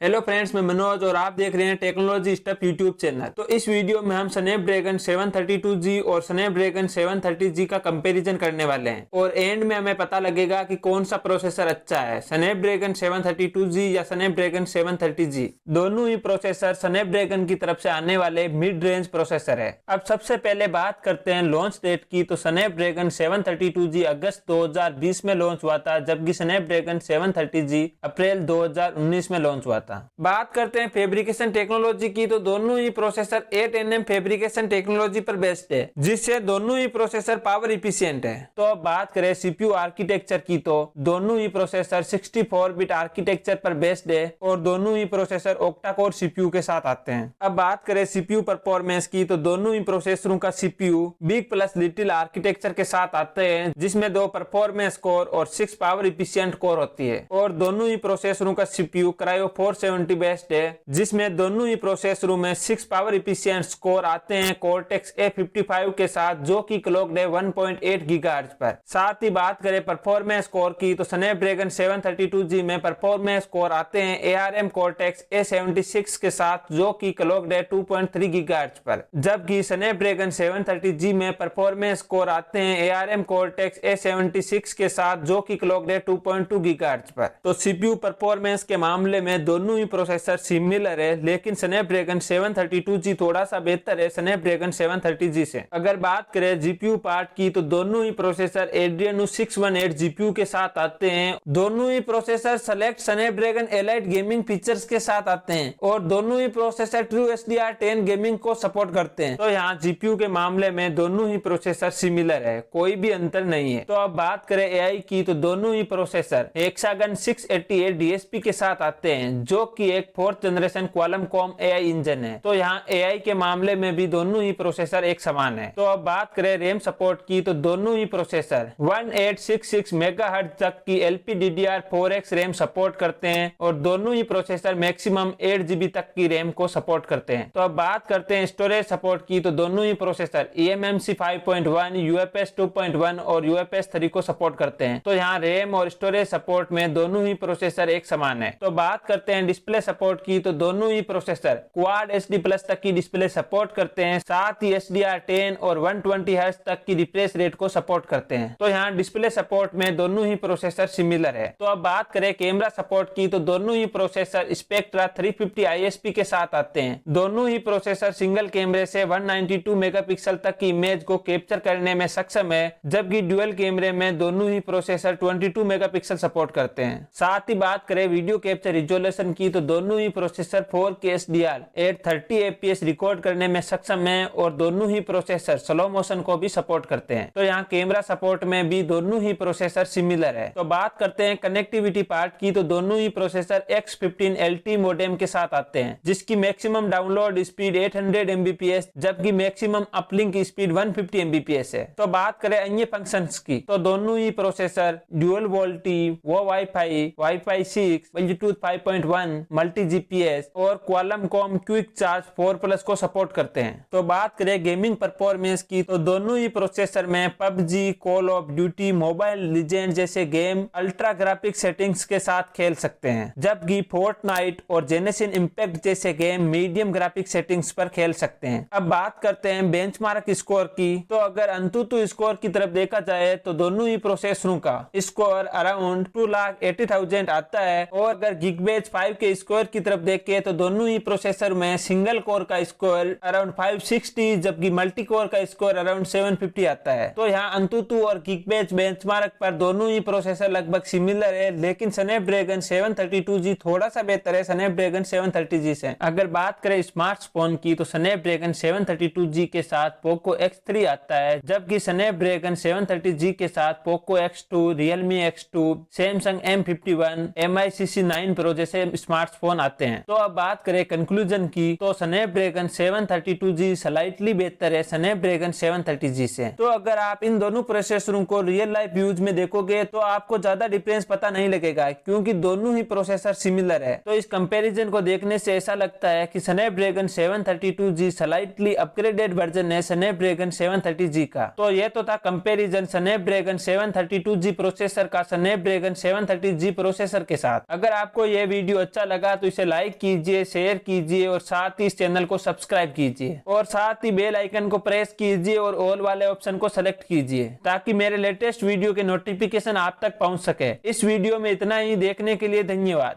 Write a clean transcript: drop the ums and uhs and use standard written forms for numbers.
Hello friends, मैं मनोज और आप देख रहे हैं टेक्नोलॉजी स्टफ यूट्यूब चैनल। तो इस वीडियो में हम स्नैपड्रैगन 732G और स्नैपड्रैगन 730G का कंपैरिजन करने वाले हैं और एंड में हमें पता लगेगा कि कौन सा प्रोसेसर अच्छा है, स्नैपड्रैगन 732G या स्नैपड्रैगन 730G। दोनों ही प्रोसेसर स्नैपड्रैगन की तरफ से आने वाले मिड रेंज प्रोसेसर है। अब सबसे पहले बात करते हैं लॉन्च डेट की। तो स्नैपड्रैगन 732G अगस्त 2020 में लॉन्च हुआ था, जबकि स्नैपड्रैगन 730G अप्रैल 2019 में लॉन्च हुआ था। बात करते हैं फैब्रिकेशन टेक्नोलॉजी की। तो दोनों ही प्रोसेसर 8nm फैब्रिकेशन टेक्नोलॉजी पर बेस्ड है, जिससे दोनों ही प्रोसेसर पावर इफिशिएंट है। तो अब बात करें सीपीयू आर्किटेक्चर की, तो दोनों ही प्रोसेसर 64 बिट आर्किटेक्चर पर बेस्ड है और दोनों ही प्रोसेसर ऑक्टा कोर सीपीयू के साथ आते हैं। अब बात करें सीपीयू परफॉर्मेंस की, तो दोनों ही प्रोसेसरों का CPU big plus little architecture के साथ आते हैं, जिसमें 2 परफॉर्मेंस कोर और 6 पावर इफिशिएंट कोर होती है। और दोनों ही प्रोसेसरों का सीपीयू क्रायो 470 बेस्ड है, जिसमें दोनों ही प्रोसेसरों में 6 पावर इफिशिएंट कोर आते हैं कोर्टेक्स A55 के साथ, जो कि क्लॉक्ड है 1.8 गीगाहर्ट्ज पर। साथ ही बात करें परफॉर्मेंस कोर की, तो स्नैपड्रैगन 732G में परफॉर्मेंस कोर आते हैं ARM कोर्टेक्स A76 के साथ, जो कि क्लॉक्ड है 2.3 गीगाहर्ट्ज पर। जबकि स्नैपड्रैगन 730G में परफॉर्मेंस कोर आते हैं ARM कोर्टेक्स A76 के साथ, जो कि क्लॉक्ड है 2.2 गीगाहर्ट्ज पर। तो सीपीयू परफॉर्मेंस के मामले में दोनों ही प्रोसेसर सिमिलर है, लेकिन स्नैपड्रैगन 732G थोड़ा सा बेहतर है स्नैपड्रैगन 730G से। अगर बात करें जीपीयू पार्ट की, तो दोनों ही प्रोसेसर Adreno 618 जीपीयू के साथ आते हैं। दोनों ही processor select Snapdragon elite gaming features के साथ आते हैं और दोनों ही प्रोसेसर ट्रू HDR10 गेमिंग को सपोर्ट करते हैं। तो यहाँ जीपीयू के मामले में दोनों ही प्रोसेसर सिमिलर है, कोई भी अंतर नहीं है। तो अब बात करें एआई की, तो दोनों ही प्रोसेसर हेक्सागन 688 DSP के साथ आते हैं, जो कि एक 4th generation Qualcomm com AI engine है। तो यहाँ एआई के मामले में भी दोनों ही प्रोसेसर एक समान है। तो अब बात करें रैम सपोर्ट की, तो दोनों ही प्रोसेसर 1866 मेगाहर्ट्ज तक की LPDDR4X रैम सपोर्ट करते हैं और दोनों ही प्रोसेसर मैक्सिमम 8GB तक की रैम को सपोर्ट करते हैं। तो अब बात करते हैं स्टोरेज सपोर्ट की, तो दोनों ही प्रोसेसर eMMC 5.1, UFS 2.1 और UFS 3 को सपोर्ट करते हैं। तो यहाँ रैम और स्टोरेज सपोर्ट में दोनों ही प्रोसेसर एक समान है। तो बात करते हैं डिस्प्ले सपोर्ट की, तो दोनों ही प्रोसेसर क्वाड HD प्लस तक की डिस्प्ले सपोर्ट करते हैं, साथ ही HDR10 और 120 हर्ट्ज तक की रिफ्रेश रेट को सपोर्ट करते हैं। तो यहाँ डिस्प्ले सपोर्ट में दोनों ही प्रोसेसर सिमिलर है। तो अब बात करें कैमरा सपोर्ट की, तो दोनों ही प्रोसेसर स्पेक्ट्रा 350 ISP के साथ आते हैं। दोनों ही प्रोसेसर सिंगल कैमरे से 192 मेगापिक्सल तक की इमेज को कैप्चर करने में सक्षम है, जबकि ड्यूअल कैमरे में दोनों ही प्रोसेसर 22 मेगापिक्सल सपोर्ट करते हैं। साथ ही बात करें वीडियो कैप्चर रिजोल्यूशन की, तो दोनों ही processor 4K HDR at 30 fps record करने में सक्षम है और दोनों ही प्रोसेसर स्लो मोशन को भी सपोर्ट करते हैं। तो यहाँ कैमरा सपोर्ट में भी दोनों ही प्रोसेसर सिमिलर है। तो बात करते हैं कनेक्टिविटी पार्ट की, तो दोनों ही प्रोसेसर X15 LTE मॉडेम के साथ आते हैं, जिसकी मैक्सिमम डाउनलोड स्पीड 800 Mbps, जबकि मैक्सिमम अपलिंक स्पीड 150 Mbps है। तो बात करें अन्य फंक्शंस की, तो दोनों ही processor dual VoLTE, wifi 6, Bluetooth 5.1, multi GPS और क्वालकॉम क्विक चार्ज 4+ को सपोर्ट करते हैं। तो बात करें गेमिंग परफॉर्मेंस की, तो दोनों ही प्रोसेसर में PUBG, call of duty, mobile legend जैसे गेम अल्ट्रा ग्राफिक सेटिंग्स के साथ खेल सकते हैं, जबकि फोर्टनाइट और जेनेसिन इंपैक्ट जैसे गेम मीडियम ग्राफिक सेटिंग्स पर खेल सकते हैं। अब बात करते हैं बेंचमार्क स्कोर की, तो अगर अंतुतु स्कोर की तरफ देखा जाए तो दोनों ही प्रोसेसरों का स्कोर अराउंड 2,80,000 आता है और अगर गिगबेज 5 के स्कोर की तरफ देखें तो दोनों ही प्रोसेसर में सिंगल कोर का स्कोर अराउंड 560, जबकि मल्टी कोर का स्कोर अराउंड 750 आता है। तो यहाँ अंतुतु और गिगबेज बेंचमार्क पर दोनों ही प्रोसेसर लगभग सिमिलर है, लेकिन स्नैपड्रैगन 732G थोड़ा सा बेहतर है स्नैपड्रैगन 730G से। अगर बात करें स्मार्टफोन की, तो स्नैपड्रैगन 732G के साथ पोको X3 आता है, जबकि स्नैपड्रैगन 730G के साथ Poco X2, Realme X2, Samsung M51, MI CC9 Pro जैसे स्मार्टफोन आते हैं। तो अब बात करें कंक्लूजन की, तो स्नैपड्रैगन 732G स्लाइटली बेहतर है स्नैपड्रैगन 730G से। तो अगर आप इन दोनों प्रोसेसरों को रियल लाइफ यूज में देखोगे तो आपको ज्यादा डिफरेंस पता नहीं लगेगा, क्योंकि दोनों ही प्रोसेसर सिमिलर है। तो इस कंपैरिजन को देखने से ऐसा लगता है कि Snapdragon 732G slightly upgraded version है स्नैपड्रैगन 730G का। तो ये तो था कंपैरिजन स्नैपड्रैगन 732G प्रोसेसर का स्नैपड्रैगन 730G प्रोसेसर के साथ। अगर आपको ये वीडियो अच्छा लगा तो इसे लाइक कीजिए, शेयर कीजिए और साथ ही इस चैनल को सब्सक्राइब कीजिए और साथ ही बेल आइकन को प्रेस कीजिए और ऑल वाले ऑप्शन को सेलेक्ट कीजिए ताकि मेरे लेटेस्ट वीडियो के नोटिफिकेशन आप तक पहुंच सके। इस वीडियो में इतना ही, देखने के लिए धन्यवाद।